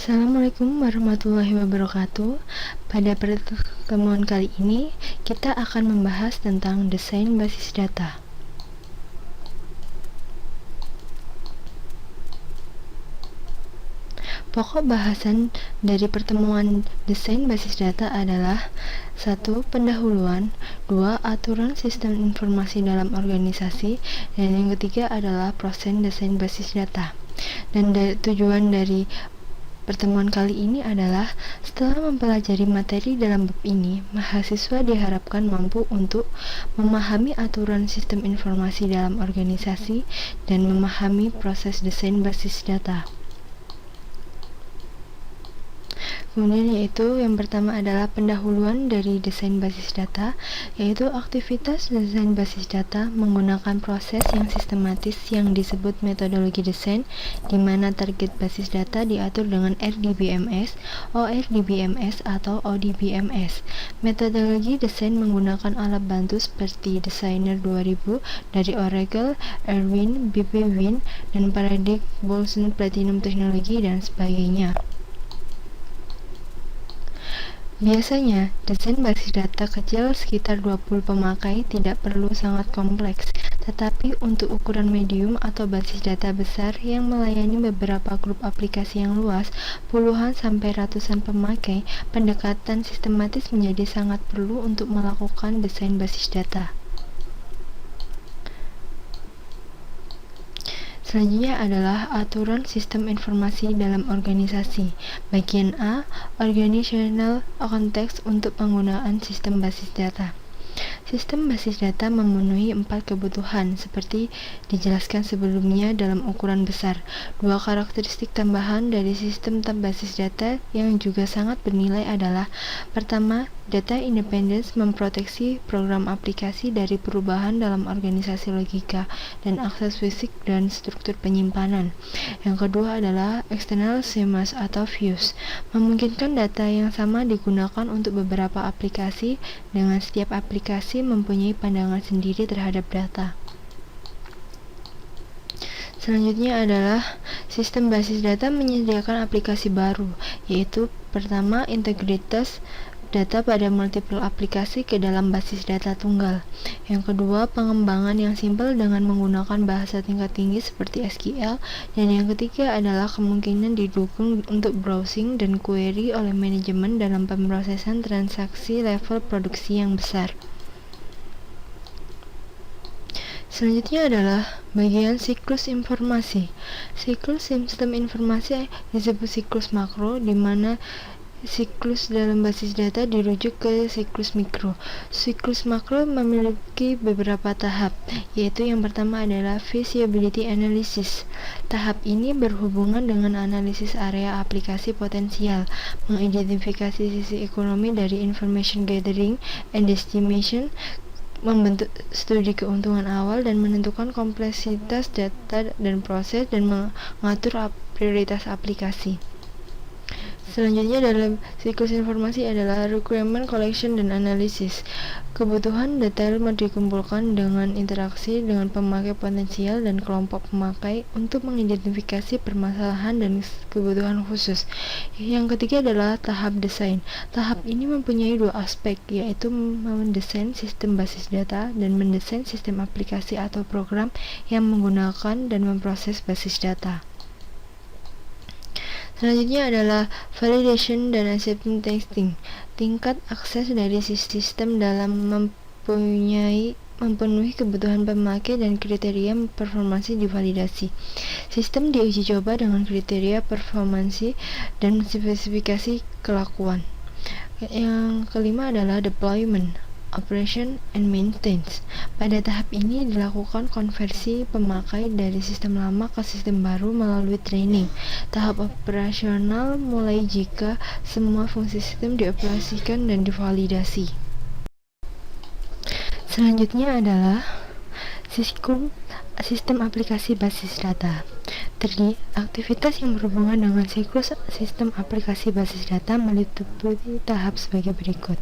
Assalamualaikum warahmatullahi wabarakatuh. Pada pertemuan kali ini, kita akan membahas tentang desain basis data. Pokok bahasan dari pertemuan desain basis data adalah 1. Pendahuluan, 2. Aturan sistem informasi dalam organisasi, dan yang ketiga adalah proses desain basis data. Dan tujuan dari pertemuan kali ini adalah setelah mempelajari materi dalam bab ini, mahasiswa diharapkan mampu untuk memahami aturan sistem informasi dalam organisasi dan memahami proses desain basis data. Kemudian yaitu yang pertama adalah pendahuluan dari desain basis data, yaitu aktivitas desain basis data menggunakan proses yang sistematis yang disebut metodologi desain, di mana target basis data diatur dengan RDBMS, ORDBMS, atau ODBMS. Metodologi desain menggunakan alat bantu seperti Designer 2000 dari Oracle, Erwin, BB Win, dan Paradig Bolson Platinum Technology, dan sebagainya. Biasanya, desain basis data kecil sekitar 20 pemakai tidak perlu sangat kompleks, tetapi untuk ukuran medium atau basis data besar yang melayani beberapa grup aplikasi yang luas, puluhan sampai ratusan pemakai, pendekatan sistematis menjadi sangat perlu untuk melakukan desain basis data. Selanjutnya adalah aturan sistem informasi dalam organisasi. Bagian A, Organizational Context untuk penggunaan sistem basis data. Sistem basis data memenuhi 4 kebutuhan seperti dijelaskan sebelumnya dalam ukuran besar. 2 karakteristik tambahan dari sistem basis data yang juga sangat bernilai adalah: pertama, data independence memproteksi program aplikasi dari perubahan dalam organisasi logika dan akses fisik dan struktur penyimpanan. Yang kedua adalah external schemas atau views, memungkinkan data yang sama digunakan untuk beberapa aplikasi dengan setiap aplikasi mempunyai pandangan sendiri terhadap data. Selanjutnya adalah sistem basis data menyediakan aplikasi baru, yaitu pertama, integritas data pada multiple aplikasi ke dalam basis data tunggal. Yang kedua, pengembangan yang simpel dengan menggunakan bahasa tingkat tinggi seperti SQL. Dan yang ketiga adalah kemungkinan didukung untuk browsing dan query oleh manajemen dalam pemrosesan transaksi level produksi yang besar. Selanjutnya adalah bagian siklus informasi. Siklus sistem informasi disebut siklus makro, di mana siklus dalam basis data dirujuk ke siklus mikro. Siklus makro memiliki beberapa tahap, yaitu yang pertama adalah feasibility analysis. Tahap ini berhubungan dengan analisis area aplikasi potensial, mengidentifikasi sisi ekonomi dari information gathering and estimation, membentuk studi keuntungan awal, dan menentukan kompleksitas data dan proses, dan mengatur prioritas aplikasi. Selanjutnya dalam siklus informasi adalah requirement collection dan analysis. Kebutuhan detail dikumpulkan dengan interaksi dengan pemakai potensial dan kelompok pemakai untuk mengidentifikasi permasalahan dan kebutuhan khusus. Yang ketiga adalah tahap desain. Tahap ini mempunyai 2 aspek, yaitu mendesain sistem basis data dan mendesain sistem aplikasi atau program yang menggunakan dan memproses basis data. Selanjutnya adalah validation dan acceptance testing. Tingkat akses dari sistem dalam memenuhi kebutuhan pemakai dan kriteria performansi divalidasi. Sistem diuji coba dengan kriteria performansi dan spesifikasi kelakuan. Yang kelima adalah deployment, operation, and maintenance. Pada tahap ini dilakukan konversi pemakai dari sistem lama ke sistem baru melalui training. Tahap operasional mulai jika semua fungsi sistem dioperasikan dan divalidasi. Selanjutnya adalah sistem aplikasi basis data. 3. Aktivitas yang berhubungan dengan siklus sistem aplikasi basis data meliputi tahap sebagai berikut,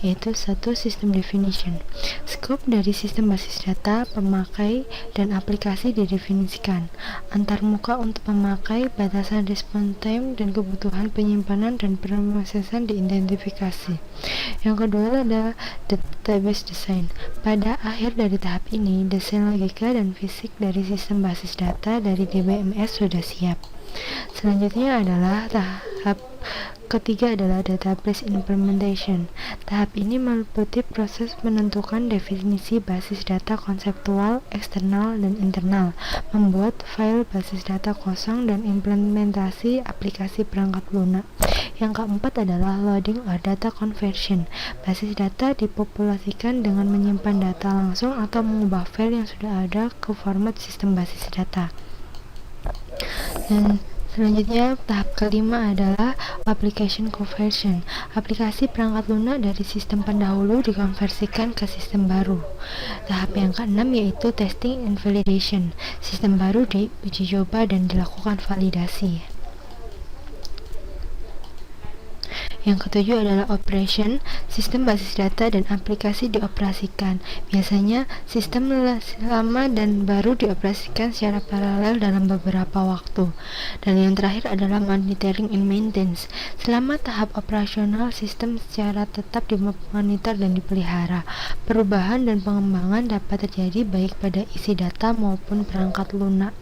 yaitu 1. Sistem definition. Skop dari sistem basis data, pemakai, dan aplikasi didefinisikan. Antarmuka untuk pemakai, batasan response time, dan kebutuhan penyimpanan dan pemrosesan diidentifikasi. Yang kedua adalah database design. Pada akhir dari tahap ini, desain logika dan fisik dari sistem basis data dari DBMS sudah siap. Selanjutnya adalah tahap ketiga adalah database implementation. Tahap ini meliputi proses menentukan definisi basis data konseptual, eksternal, dan internal, membuat file basis data kosong, dan implementasi aplikasi perangkat lunak. Yang keempat adalah loading or data conversion. Basis data dipopulasikan dengan menyimpan data langsung atau mengubah file yang sudah ada ke format sistem basis data. Dan selanjutnya tahap kelima adalah application conversion. Aplikasi perangkat lunak dari sistem pendahulu dikonversikan ke sistem baru. Tahap yang keenam yaitu testing and validation. Sistem baru diuji coba dan dilakukan validasi. Yang ketujuh adalah operation. Sistem basis data dan aplikasi dioperasikan. Biasanya sistem lama dan baru dioperasikan secara paralel dalam beberapa waktu. Dan yang terakhir adalah monitoring and maintenance. Selama tahap operasional, sistem secara tetap dimonitor dan dipelihara. Perubahan dan pengembangan dapat terjadi baik pada isi data maupun perangkat lunak.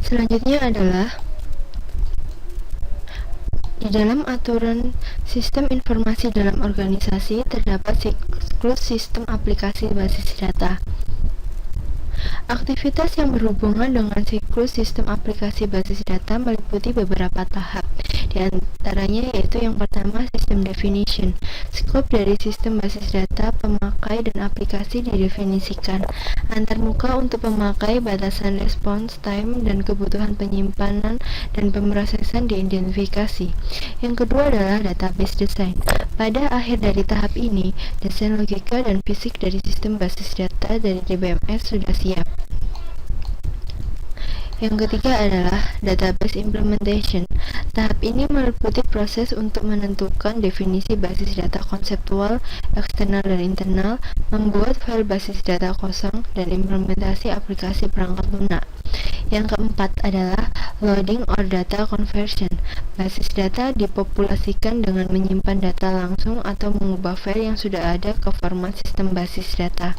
Selanjutnya adalah di dalam aturan sistem informasi dalam organisasi terdapat siklus sistem aplikasi basis data. Aktivitas yang berhubungan dengan siklus sistem aplikasi basis data meliputi beberapa tahap. Di antaranya yaitu yang pertama sistem definition. Skop dari sistem basis data, pemakai, dan aplikasi didefinisikan. Antarmuka untuk pemakai, batasan response time, dan kebutuhan penyimpanan dan pemrosesan diidentifikasi. Yang kedua adalah database design. Pada akhir dari tahap ini, desain logika dan fisik dari sistem basis data dari DBMS sudah siap. Yang ketiga adalah database implementation. Tahap ini meliputi proses untuk menentukan definisi basis data konseptual, eksternal dan internal, membuat file basis data kosong, dan implementasi aplikasi perangkat lunak. Yang keempat adalah loading or data conversion. Basis data dipopulasikan dengan menyimpan data langsung atau mengubah file yang sudah ada ke format sistem basis data.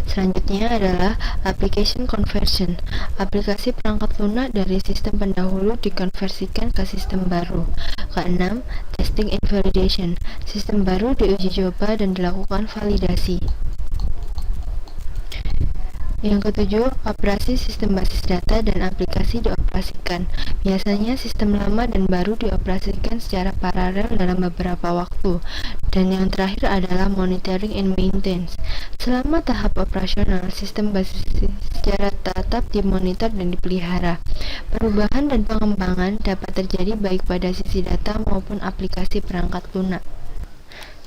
Selanjutnya adalah application conversion. Aplikasi perangkat lunak dari sistem pendahulu dikonversikan ke sistem baru. Keenam, testing and validation. Sistem baru diuji coba dan dilakukan validasi. Yang ketujuh, operasi sistem basis data dan aplikasi dioperasikan. Biasanya sistem lama dan baru dioperasikan secara paralel dalam beberapa waktu. Dan yang terakhir adalah monitoring and maintenance. Selama tahap operasional, sistem basis secara tetap dimonitor dan dipelihara. Perubahan dan pengembangan dapat terjadi baik pada sisi data maupun aplikasi perangkat lunak.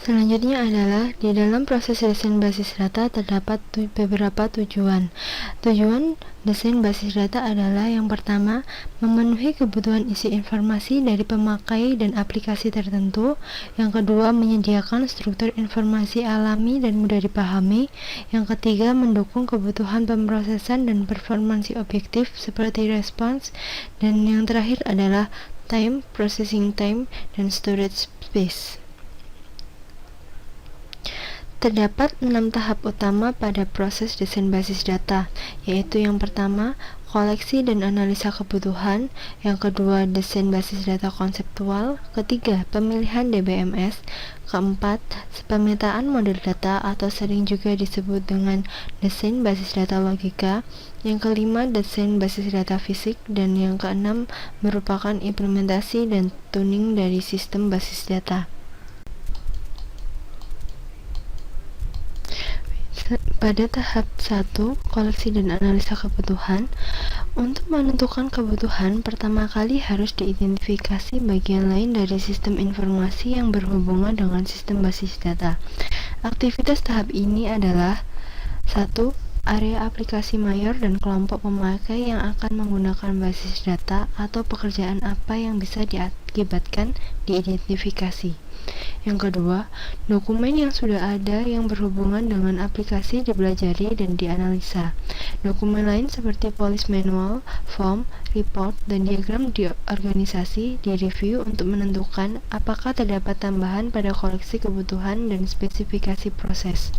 Selanjutnya adalah di dalam proses desain basis data terdapat beberapa tujuan. Tujuan desain basis data adalah yang pertama, memenuhi kebutuhan isi informasi dari pemakai dan aplikasi tertentu. Yang kedua, menyediakan struktur informasi alami dan mudah dipahami. Yang ketiga, mendukung kebutuhan pemrosesan dan performansi objektif seperti response. Dan yang terakhir adalah time, processing time, dan storage space. Terdapat 6 tahap utama pada proses desain basis data, yaitu yang pertama, koleksi dan analisa kebutuhan, yang kedua, desain basis data konseptual, ketiga, pemilihan DBMS, keempat, pemetaan model data atau sering juga disebut dengan desain basis data logika, yang kelima, desain basis data fisik, dan yang keenam merupakan implementasi dan tuning dari sistem basis data. Pada tahap 1, koleksi dan analisa kebutuhan. Untuk menentukan kebutuhan, pertama kali harus diidentifikasi bagian lain dari sistem informasi yang berhubungan dengan sistem basis data. Aktivitas tahap ini adalah 1. area aplikasi mayor dan kelompok pemakai yang akan menggunakan basis data atau pekerjaan apa yang bisa diakibatkan diidentifikasi. Yang kedua, dokumen yang sudah ada yang berhubungan dengan aplikasi dipelajari dan dianalisa. Dokumen lain seperti policy manual, form, report, dan diagram di organisasi direview untuk menentukan apakah terdapat tambahan pada koleksi kebutuhan dan spesifikasi proses.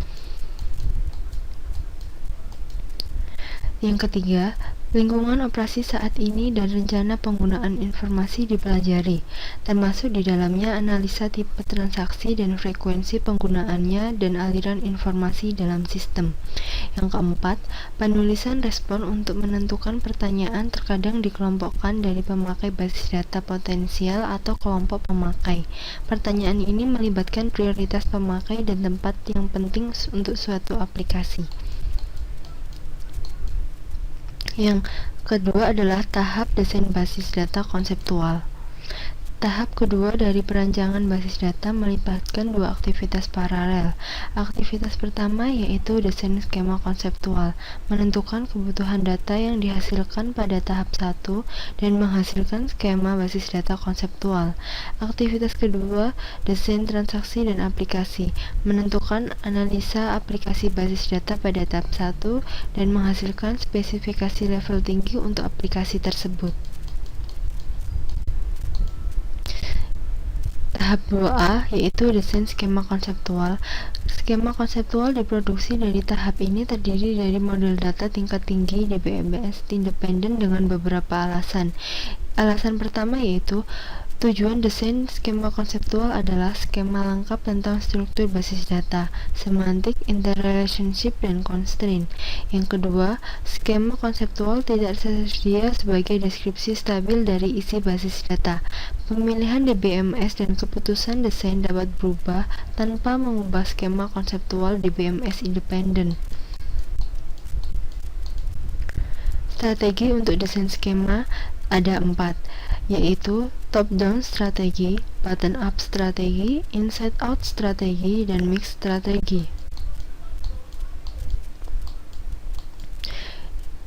Yang ketiga, lingkungan operasi saat ini dan rencana penggunaan informasi dipelajari, termasuk di dalamnya analisa tipe transaksi dan frekuensi penggunaannya dan aliran informasi dalam sistem. Yang keempat, penulisan respon untuk menentukan pertanyaan terkadang dikelompokkan dari pemakai basis data potensial atau kelompok pemakai. Pertanyaan ini melibatkan prioritas pemakai dan tempat yang penting untuk suatu aplikasi. Yang kedua adalah tahap desain basis data konseptual. Tahap kedua dari perancangan basis data melibatkan dua aktivitas paralel. Aktivitas pertama yaitu desain skema konseptual, menentukan kebutuhan data yang dihasilkan pada tahap 1 dan menghasilkan skema basis data konseptual. Aktivitas kedua, desain transaksi dan aplikasi, menentukan analisa aplikasi basis data pada tahap 1 dan menghasilkan spesifikasi level tinggi untuk aplikasi tersebut. Tahap 2A yaitu desain skema konseptual. Skema konseptual diproduksi dari tahap ini terdiri dari model data tingkat tinggi di BMS independen dengan beberapa alasan. Alasan pertama yaitu tujuan desain skema konseptual adalah skema lengkap tentang struktur basis data, semantik, interrelationship, dan constraint. Yang kedua, skema konseptual tidak tersedia sebagai deskripsi stabil dari isi basis data. Pemilihan DBMS dan keputusan desain dapat berubah tanpa mengubah skema konseptual DBMS independen. Strategi untuk desain skema ada 4, yaitu top-down strategi, bottom-up strategi, inside-out strategi, dan mix strategi.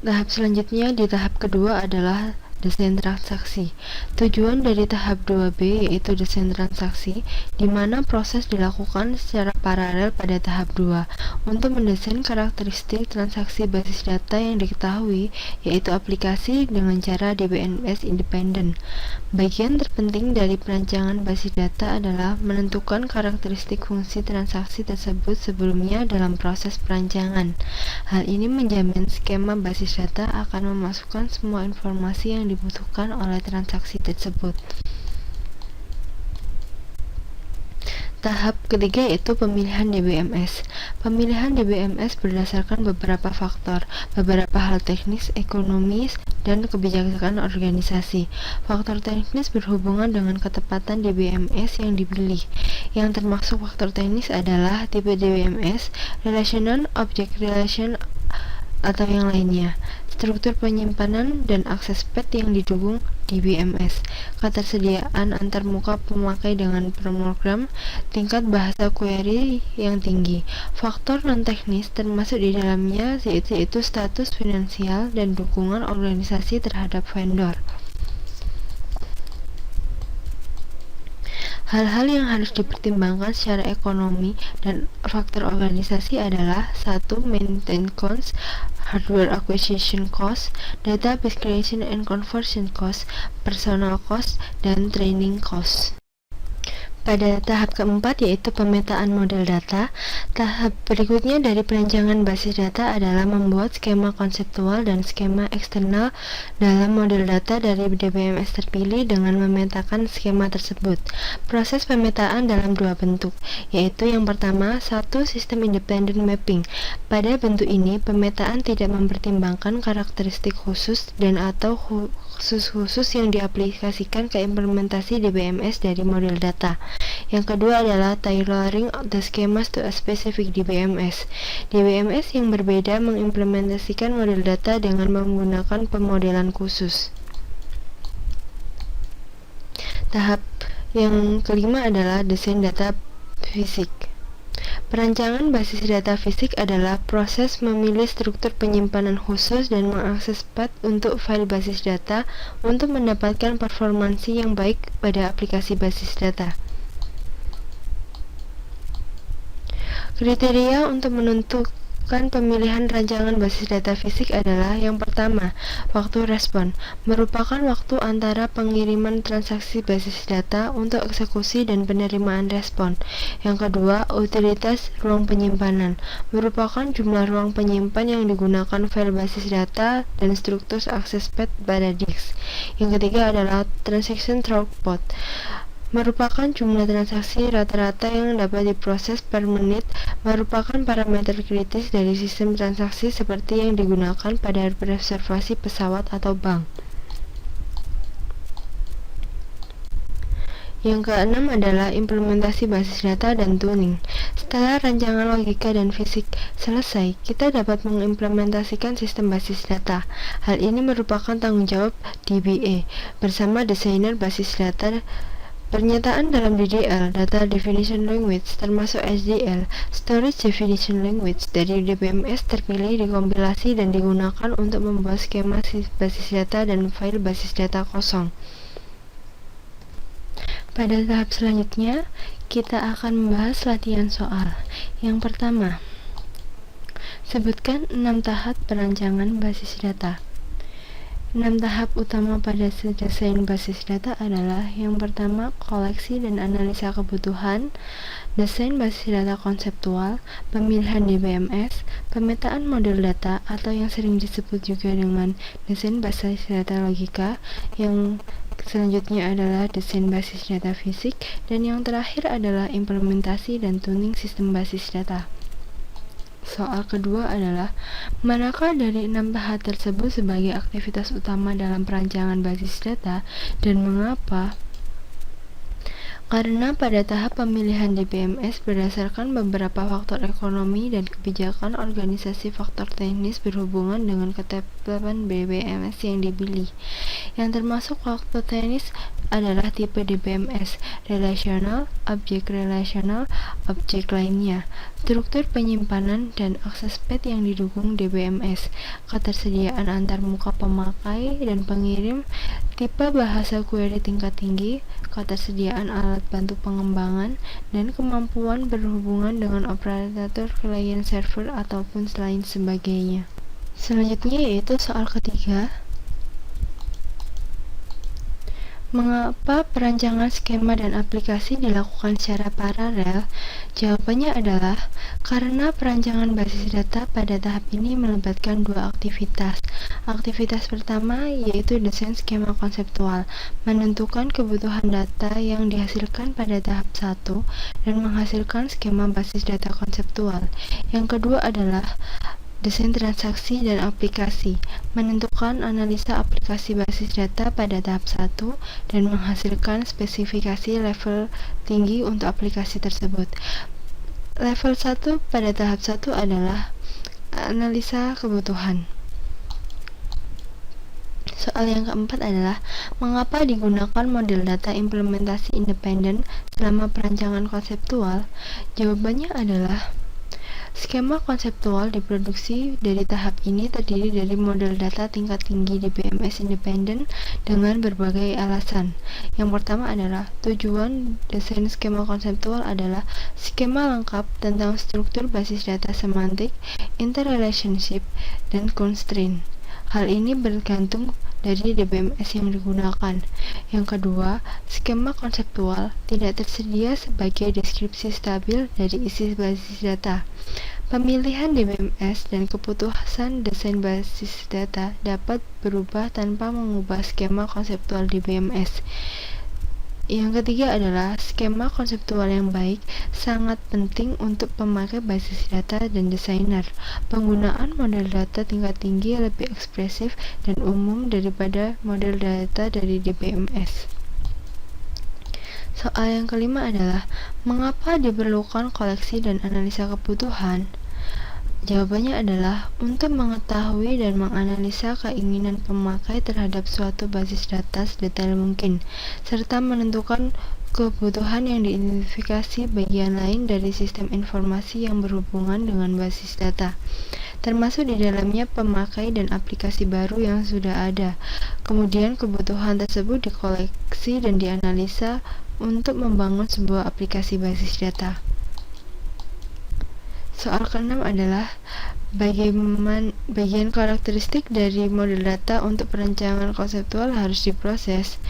Tahap selanjutnya di tahap kedua adalah desain transaksi. Tujuan dari tahap 2B yaitu desain transaksi, di mana proses dilakukan secara paralel pada tahap 2 untuk mendesain karakteristik transaksi basis data yang diketahui, yaitu aplikasi dengan cara DBMS independen. Bagian terpenting dari perancangan basis data adalah menentukan karakteristik fungsi transaksi tersebut sebelumnya dalam proses perancangan. Hal ini menjamin skema basis data akan memasukkan semua informasi yang dibutuhkan oleh transaksi tersebut. Tahap ketiga yaitu pemilihan DBMS. Pemilihan DBMS berdasarkan beberapa faktor, beberapa hal teknis, ekonomis, dan kebijakan organisasi. Faktor teknis berhubungan dengan ketepatan DBMS yang dipilih. Yang termasuk faktor teknis adalah tipe DBMS, relational, object relation, atau yang lainnya, struktur penyimpanan dan akses path yang didukung DBMS, ketersediaan antarmuka pemakai dengan program, tingkat bahasa query yang tinggi. Faktor non-teknis termasuk di dalamnya yaitu status finansial dan dukungan organisasi terhadap vendor. Hal-hal yang harus dipertimbangkan secara ekonomi dan faktor organisasi adalah 1. Maintenance cost, hardware acquisition cost, database creation and conversion cost, personal cost, dan training cost. Pada tahap keempat yaitu pemetaan model data, tahap berikutnya dari perancangan basis data adalah membuat skema konseptual dan skema eksternal dalam model data dari DBMS terpilih dengan memetakan skema tersebut. Proses pemetaan dalam dua bentuk, yaitu yang pertama, satu sistem independent mapping. Pada bentuk ini, pemetaan tidak mempertimbangkan karakteristik khusus dan atau khusus yang diaplikasikan ke implementasi DBMS dari model data. Yang kedua adalah tailoring the schemas to a specific DBMS. DBMS yang berbeda mengimplementasikan model data dengan menggunakan pemodelan khusus. Tahap yang kelima adalah desain data fisik. Perancangan basis data fisik adalah proses memilih struktur penyimpanan khusus dan mengakses path untuk file basis data untuk mendapatkan performansi yang baik pada aplikasi basis data. Kriteria untuk menentukan pemilihan rancangan basis data fisik adalah: yang pertama, waktu respon, merupakan waktu antara pengiriman transaksi basis data untuk eksekusi dan penerimaan respon. Yang kedua, utilitas ruang penyimpanan, merupakan jumlah ruang penyimpan yang digunakan file basis data dan struktur akses path pada disk. Yang ketiga adalah transaction throughput, merupakan jumlah transaksi rata-rata yang dapat diproses per menit, merupakan parameter kritis dari sistem transaksi seperti yang digunakan pada reservasi pesawat atau bank. Yang keenam adalah implementasi basis data dan tuning. Setelah rancangan logika dan fisik selesai, kita dapat mengimplementasikan sistem basis data. Hal ini merupakan tanggung jawab DBA bersama desainer basis data. Pernyataan dalam DDL, Data Definition Language, termasuk SDL, Storage Definition Language, dari DBMS terpilih, dikompilasi, dan digunakan untuk membuat skema basis data dan file basis data kosong. Pada tahap selanjutnya, kita akan membahas latihan soal. Yang pertama, sebutkan 6 tahap perancangan basis data. 6 tahap utama pada desain basis data adalah: yang pertama, koleksi dan analisa kebutuhan, desain basis data konseptual, pemilihan DBMS, pemetaan model data atau yang sering disebut juga dengan desain basis data logika, yang selanjutnya adalah desain basis data fisik, dan yang terakhir adalah implementasi dan tuning sistem basis data. Soal kedua adalah: manakah dari 6 tahap tersebut sebagai aktivitas utama dalam perancangan basis data dan mengapa? Karena pada tahap pemilihan DBMS berdasarkan beberapa faktor ekonomi dan kebijakan organisasi, faktor teknis berhubungan dengan ketetapan DBMS yang dipilih. Yang termasuk faktor teknis adalah tipe DBMS, relasional, objek relasional, objek lainnya, struktur penyimpanan, dan akses path yang didukung DBMS, ketersediaan antar muka pemakai dan pengirim, tipe bahasa query tingkat tinggi, ketersediaan alat bantu pengembangan, dan kemampuan berhubungan dengan operator client server ataupun lain sebagainya. Selanjutnya yaitu soal ketiga. Mengapa perancangan skema dan aplikasi dilakukan secara paralel? Jawabannya adalah karena perancangan basis data pada tahap ini melibatkan dua aktivitas. Aktivitas pertama yaitu desain skema konseptual, menentukan kebutuhan data yang dihasilkan pada tahap 1 dan menghasilkan skema basis data konseptual. Yang kedua adalah desain transaksi dan aplikasi, menentukan analisa aplikasi basis data pada tahap 1 dan menghasilkan spesifikasi level tinggi untuk aplikasi tersebut. Level 1 pada tahap 1 adalah analisa kebutuhan. Soal yang keempat adalah: mengapa digunakan model data implementasi independen selama perancangan konseptual? Jawabannya adalah skema konseptual diproduksi dari tahap ini terdiri dari model data tingkat tinggi DBMS independen dengan berbagai alasan. Yang pertama adalah tujuan desain skema konseptual adalah skema lengkap tentang struktur basis data semantik, interrelationship, dan constraint. Hal ini bergantung dari DBMS yang digunakan. Yang kedua, skema konseptual tidak tersedia sebagai deskripsi stabil dari isi basis data. Pemilihan DBMS dan keputusan desain basis data dapat berubah tanpa mengubah skema konseptual DBMS. Yang ketiga adalah skema konseptual yang baik sangat penting untuk pemakai basis data dan desainer. Penggunaan model data tingkat tinggi lebih ekspresif dan umum daripada model data dari DBMS. Soal yang kelima adalah: mengapa diperlukan koleksi dan analisa kebutuhan? Jawabannya adalah untuk mengetahui dan menganalisa keinginan pemakai terhadap suatu basis data sedetail mungkin, serta menentukan kebutuhan yang diidentifikasi bagian lain dari sistem informasi yang berhubungan dengan basis data, termasuk di dalamnya pemakai dan aplikasi baru yang sudah ada. Kemudian kebutuhan tersebut dikoleksi dan dianalisa untuk membangun sebuah aplikasi basis data. Soal ke-6 adalah bagian karakteristik dari model data untuk perancangan konseptual harus diproses.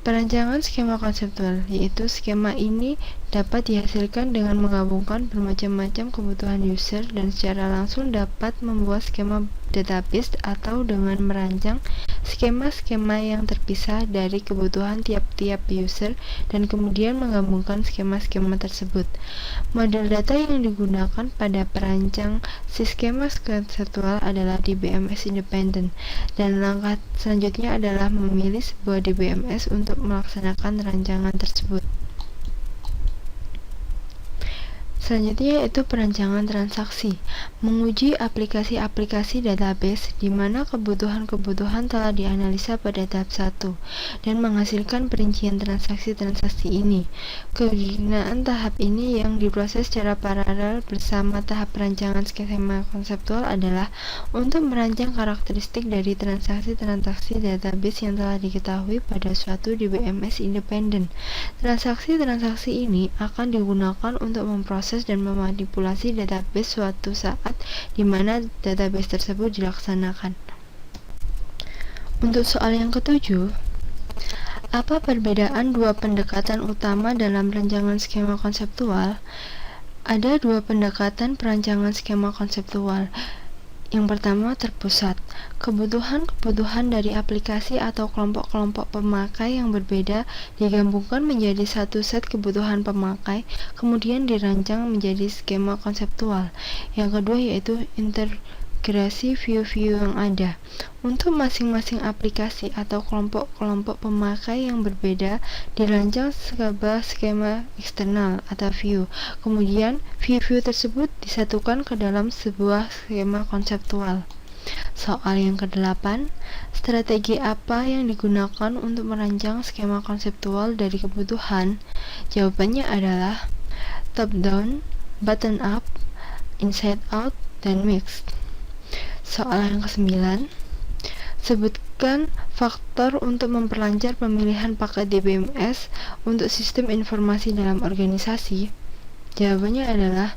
Perancangan skema konseptual, yaitu skema ini dapat dihasilkan dengan menggabungkan bermacam-macam kebutuhan user dan secara langsung dapat membuat skema database atau dengan merancang skema-skema yang terpisah dari kebutuhan tiap-tiap user dan kemudian menggabungkan skema-skema tersebut. Model data yang digunakan pada perancang si skema konseptual adalah DBMS independent, dan langkah selanjutnya adalah memilih sebuah DBMS untuk melaksanakan rancangan tersebut. Selanjutnya yaitu perancangan transaksi, menguji aplikasi-aplikasi database di mana kebutuhan-kebutuhan telah dianalisa pada tahap 1 dan menghasilkan perincian transaksi-transaksi ini. Kegunaan tahap ini yang diproses secara paralel bersama tahap perancangan skema konseptual adalah untuk merancang karakteristik dari transaksi-transaksi database yang telah diketahui pada suatu DBMS independen. Transaksi-transaksi ini akan digunakan untuk memproses dan memanipulasi database suatu saat di mana database tersebut dilaksanakan. Untuk soal yang ke-7, apa perbedaan dua pendekatan utama dalam perancangan skema konseptual? Ada dua pendekatan perancangan skema konseptual. Yang pertama, terpusat. Kebutuhan-kebutuhan dari aplikasi atau kelompok-kelompok pemakai yang berbeda digabungkan menjadi satu set kebutuhan pemakai, kemudian dirancang menjadi skema konseptual. Yang kedua yaitu integrasi view-view yang ada. Untuk masing-masing aplikasi atau kelompok-kelompok pemakai yang berbeda dirancang sebuah skema eksternal atau view. Kemudian view-view tersebut disatukan ke dalam sebuah skema konseptual. Soal yang ke-8, strategi apa yang digunakan untuk merancang skema konseptual dari kebutuhan? Jawabannya adalah top down, bottom up, inside out, dan mixed. Soal yang ke-9, sebutkan faktor untuk memperlancar pemilihan paket DBMS untuk sistem informasi dalam organisasi. Jawabannya adalah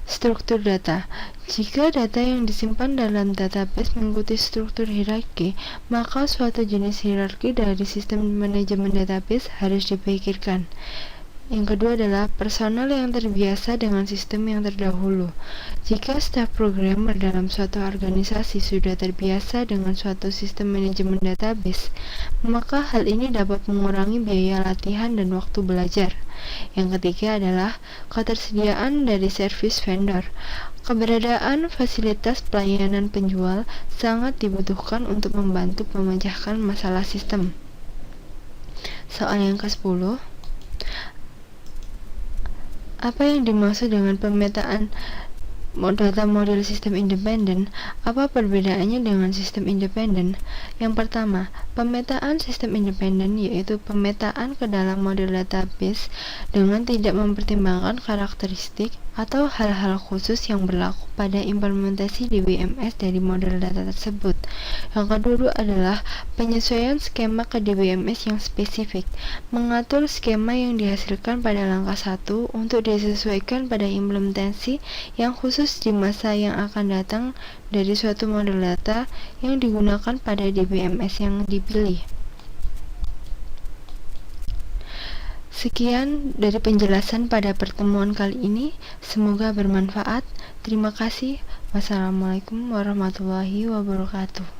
struktur data. Jika data yang disimpan dalam database mengikuti struktur hierarki, maka suatu jenis hierarki dari sistem manajemen database harus dipikirkan. Yang kedua adalah personal yang terbiasa dengan sistem yang terdahulu. Jika staf programmer dalam suatu organisasi sudah terbiasa dengan suatu sistem manajemen database, maka hal ini dapat mengurangi biaya latihan dan waktu belajar. Yang ketiga adalah ketersediaan dari service vendor. Keberadaan fasilitas pelayanan penjual sangat dibutuhkan untuk membantu memecahkan masalah sistem. Soal yang ke-10, apa yang dimaksud dengan pemetaan data model sistem independen? Apa perbedaannya dengan sistem independen? Yang pertama, pemetaan sistem independen yaitu pemetaan ke dalam model database dengan tidak mempertimbangkan karakteristik atau hal-hal khusus yang berlaku pada implementasi DBMS dari model data tersebut. Yang kedua adalah penyesuaian skema ke DBMS yang spesifik, mengatur skema yang dihasilkan pada langkah 1 untuk disesuaikan pada implementasi yang khusus di masa yang akan datang dari suatu model data yang digunakan pada DBMS yang dipilih. Sekian dari penjelasan pada pertemuan kali ini, semoga bermanfaat. Terima kasih. Wassalamualaikum warahmatullahi wabarakatuh.